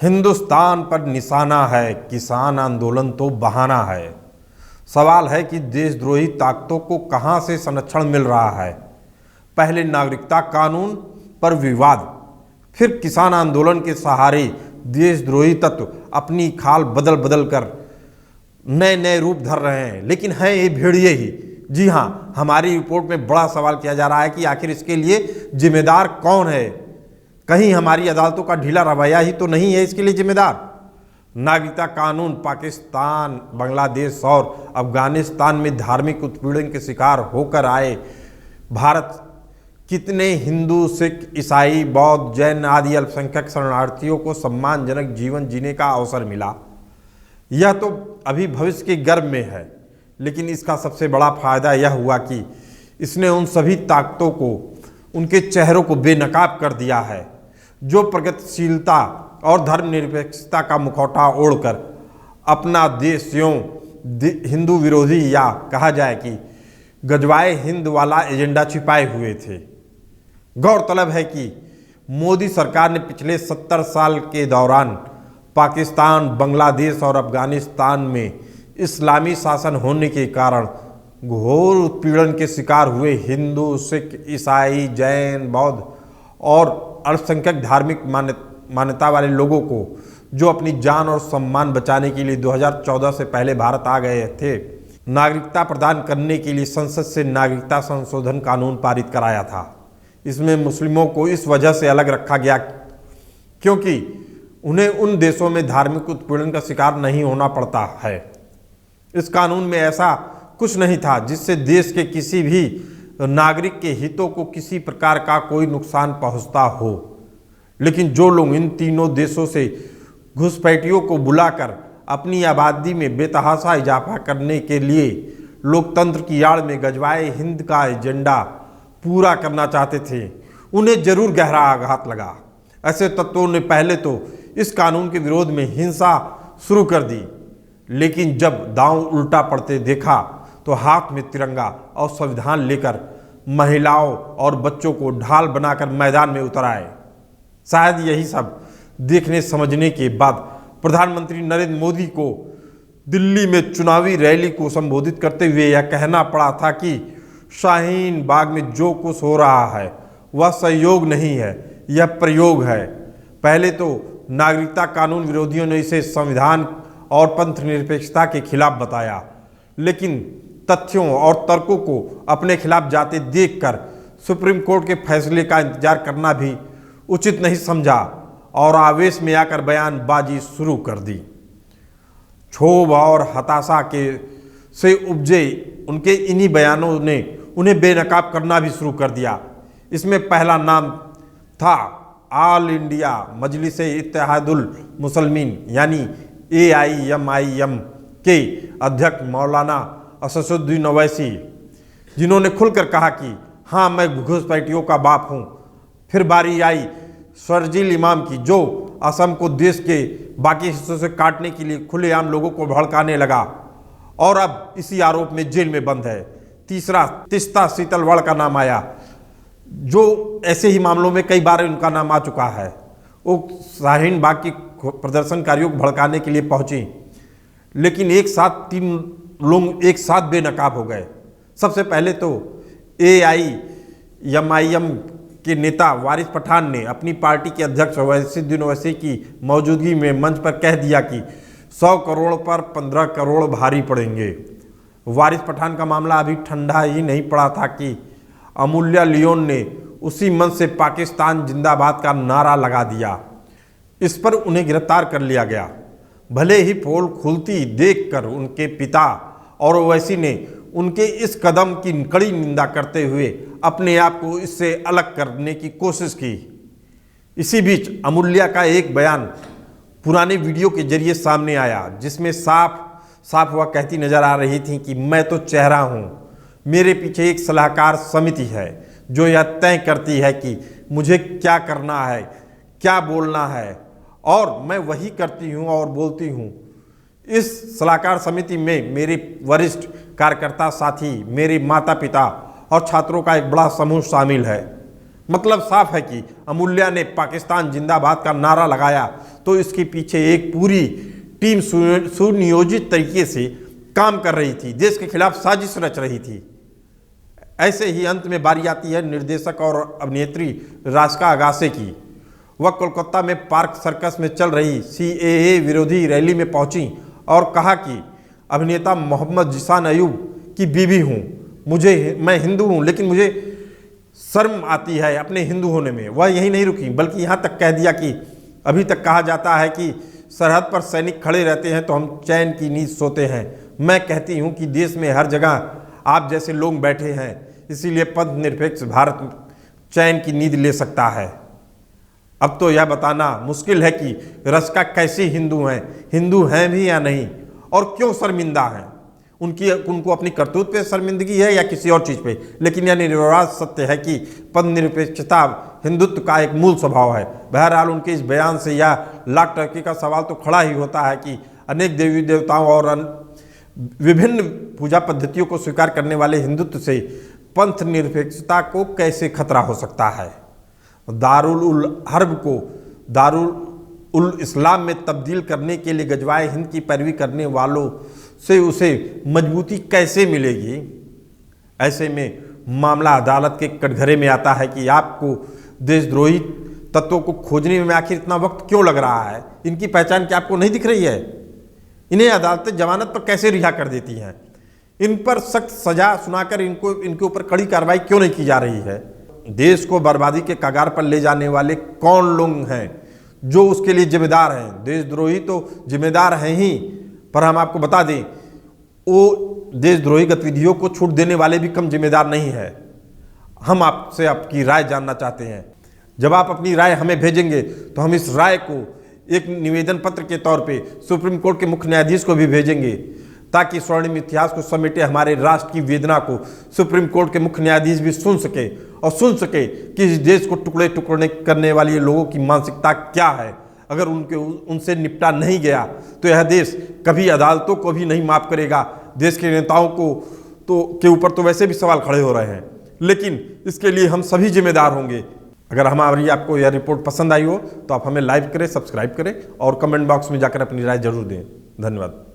हिंदुस्तान पर निशाना है, किसान आंदोलन तो बहाना है। सवाल है कि देशद्रोही ताकतों को कहां से संरक्षण मिल रहा है। पहले नागरिकता कानून पर विवाद, फिर किसान आंदोलन के सहारे देशद्रोही तत्व अपनी खाल बदल बदल कर नए नए रूप धर रहे हैं, लेकिन हैं ये भेड़िए ही। जी हाँ, हमारी रिपोर्ट में बड़ा सवाल किया जा रहा है कि आखिर इसके लिए जिम्मेदार कौन है। कहीं हमारी अदालतों का ढीला रवैया ही तो नहीं है इसके लिए जिम्मेदार। नागरिकता कानून पाकिस्तान, बांग्लादेश और अफगानिस्तान में धार्मिक उत्पीड़न के शिकार होकर आए भारत कितने हिंदू, सिख, ईसाई, बौद्ध, जैन आदि अल्पसंख्यक शरणार्थियों को सम्मानजनक जीवन जीने का अवसर मिला। यह तो अभी भविष्य के गर्भ में है, लेकिन इसका सबसे बड़ा फायदा यह हुआ कि इसने उन सभी ताकतों को, उनके चेहरों को बेनकाब कर दिया है जो प्रगतिशीलता और धर्मनिरपेक्षता का मुखौटा ओढ़कर अपना देश यूं हिंदू विरोधी या कहा जाए कि गजवाए हिंद वाला एजेंडा छिपाए हुए थे। गौरतलब है कि मोदी सरकार ने पिछले 70 साल के दौरान पाकिस्तान, बांग्लादेश और अफगानिस्तान में इस्लामी शासन होने के कारण घोर उत्पीड़न के शिकार हुए हिंदू, सिख, ईसाई, जैन, बौद्ध और अल्पसंख्यक धार्मिक मान्यता वाले लोगों को, जो अपनी जान और सम्मान बचाने के लिए 2014 से पहले भारत आ गए थे, नागरिकता प्रदान करने के लिए संसद से नागरिकता संशोधन कानून पारित कराया था। इसमें मुस्लिमों को इस वजह से अलग रखा गया क्योंकि उन्हें उन देशों में धार्मिक उत्पीड़न का शिकार नहीं होना पड़ता है। इस कानून में ऐसा कुछ नहीं था जिससे देश के किसी भी नागरिक के हितों को किसी प्रकार का कोई नुकसान पहुंचता हो। लेकिन जो लोग इन तीनों देशों से घुसपैठियों को बुलाकर अपनी आबादी में बेतहाशा इजाफा करने के लिए लोकतंत्र की आड़ में गजवाए हिंद का एजेंडा पूरा करना चाहते थे, उन्हें जरूर गहरा आघात लगा। ऐसे तत्वों ने पहले तो इस कानून के विरोध में हिंसा शुरू कर दी, लेकिन जब दांव उल्टा पड़ते देखा तो हाथ में तिरंगा और संविधान लेकर महिलाओं और बच्चों को ढाल बनाकर मैदान में उतर आए। शायद यही सब देखने समझने के बाद प्रधानमंत्री नरेंद्र मोदी को दिल्ली में चुनावी रैली को संबोधित करते हुए यह कहना पड़ा था कि शाहीन बाग में जो कुछ हो रहा है वह संयोग नहीं है, यह प्रयोग है। पहले तो नागरिकता कानून विरोधियों ने इसे संविधान और पंथ निरपेक्षता के खिलाफ बताया, लेकिन तथ्यों और तर्कों को अपने खिलाफ जाते देखकर सुप्रीम कोर्ट के फैसले का इंतजार करना भी उचित नहीं समझा और आवेश में आकर बयानबाजी शुरू कर दी। क्षोभ और हताशा के से उपजे उनके इन्हीं बयानों ने उन्हें बेनकाब करना भी शुरू कर दिया। इसमें पहला नाम था ऑल इंडिया मजलिस-ए-इत्तेहादुल मुसलमीन यानी AIMIM के अध्यक्ष मौलाना असदुद्दीन ओवैसी, जिन्होंने खुलकर कहा कि हाँ, मैं घुसपैठियों का बाप हूँ। फिर बारी आई शर्जील इमाम की, जो असम को देश के बाकी हिस्सों से काटने के लिए खुलेआम लोगों को भड़काने लगा और अब इसी आरोप में जेल में बंद है। तीसरा तिस्ता सीतलवाड़ का नाम आया, जो ऐसे ही मामलों में कई बार उनका नाम आ चुका है। वो शाहीन बाग की प्रदर्शनकारियों को भड़काने के लिए पहुंची, लेकिन एक साथ 3 लोग एक साथ बेनकाब हो गए। सबसे पहले तो AIMIM के नेता वारिस पठान ने अपनी पार्टी के अध्यक्ष असदुद्दीन ओवैसी की मौजूदगी में मंच पर कह दिया कि 100 करोड़ पर 15 करोड़ भारी पड़ेंगे। वारिस पठान का मामला अभी ठंडा ही नहीं पड़ा था कि अमूल्या लियोन ने उसी मंच से पाकिस्तान जिंदाबाद का नारा लगा दिया। इस पर उन्हें गिरफ्तार कर लिया गया। भले ही पोल खुलती देखकर उनके पिता और ओवैसी ने उनके इस कदम की कड़ी निंदा करते हुए अपने आप को इससे अलग करने की कोशिश की। इसी बीच अमूल्या का एक बयान पुराने वीडियो के जरिए सामने आया, जिसमें साफ साफ वह कहती नजर आ रही थी कि मैं तो चेहरा हूँ, मेरे पीछे एक सलाहकार समिति है जो यह तय करती है कि मुझे क्या करना है, क्या बोलना है, और मैं वही करती हूँ और बोलती हूँ। इस सलाहकार समिति में मेरे वरिष्ठ कार्यकर्ता साथी, मेरे माता पिता और छात्रों का एक बड़ा समूह शामिल है। मतलब साफ है कि अमूल्या ने पाकिस्तान जिंदाबाद का नारा लगाया तो इसके पीछे एक पूरी टीम सुनियोजित तरीके से काम कर रही थी, देश के खिलाफ साजिश रच रही थी। ऐसे ही अंत में बारी आती है निर्देशक और अभिनेत्री राधिका आगाशे की। वह कोलकाता में पार्क सर्कस में चल रही सीएए विरोधी रैली में पहुंची और कहा कि अभिनेता मोहम्मद जीशान अयूब की बीवी हूं, मैं हिंदू हूं, लेकिन मुझे शर्म आती है अपने हिंदू होने में। वह यही नहीं रुकी बल्कि यहाँ तक कह दिया कि अभी तक कहा जाता है कि सरहद पर सैनिक खड़े रहते हैं तो हम चैन की नींद सोते हैं। मैं कहती हूँ कि देश में हर जगह आप जैसे लोग बैठे हैं, इसीलिए पथनिरपेक्ष भारत चैन की नींद ले सकता है। अब तो यह बताना मुश्किल है कि रश्का कैसी हिंदू हैं भी या नहीं, और क्यों शर्मिंदा हैं। उनको अपनी करतूत पे शर्मिंदगी है या किसी और चीज़ पे, लेकिन यह निर्विवाद सत्य है कि पथनिरपेक्षता हिंदुत्व का एक मूल स्वभाव है। बहरहाल उनके इस बयान से यह लाख टर्की का सवाल तो खड़ा ही होता है कि अनेक देवी देवताओं और विभिन्न पूजा पद्धतियों को स्वीकार करने वाले हिंदुत्व से पंथ निरपेक्षता को कैसे खतरा हो सकता है। दारुल उल हर्ब को दारुल उल इस्लाम में तब्दील करने के लिए गजवाए हिंद की पैरवी करने वालों से उसे मजबूती कैसे मिलेगी। ऐसे में मामला अदालत के कटघरे में आता है कि आपको देशद्रोही तत्वों को खोजने में आखिर इतना वक्त क्यों लग रहा है। इनकी पहचान क्या आपको नहीं दिख रही है? इन्हें अदालतें जमानत पर कैसे रिहा कर देती हैं? इन पर सख्त सजा सुनाकर इनके ऊपर कड़ी कार्रवाई क्यों नहीं की जा रही है? देश को बर्बादी के कगार पर ले जाने वाले कौन लोग हैं जो उसके लिए जिम्मेदार हैं? देशद्रोही तो जिम्मेदार हैं ही, पर हम आपको बता दें वो देशद्रोही गतिविधियों को छूट देने वाले भी कम जिम्मेदार नहीं है। हम आपसे आपकी राय जानना चाहते हैं। जब आप अपनी राय हमें भेजेंगे तो हम इस राय को एक निवेदन पत्र के तौर पे सुप्रीम कोर्ट के मुख्य न्यायाधीश को भी भेजेंगे, ताकि स्वर्णिम इतिहास को समेटे हमारे राष्ट्र की वेदना को सुप्रीम कोर्ट के मुख्य न्यायाधीश भी सुन सके कि इस देश को टुकड़े टुकड़े करने वाले लोगों की मानसिकता क्या है। अगर उनसे निपटा नहीं गया तो यह देश कभी अदालतों को भी नहीं माफ करेगा। देश के नेताओं के ऊपर तो वैसे भी सवाल खड़े हो रहे हैं, लेकिन इसके लिए हम सभी जिम्मेदार होंगे। अगर हमारी आपको यह रिपोर्ट पसंद आई हो तो आप हमें लाइक करें, सब्सक्राइब करें और कमेंट बॉक्स में जाकर अपनी राय जरूर दें। धन्यवाद।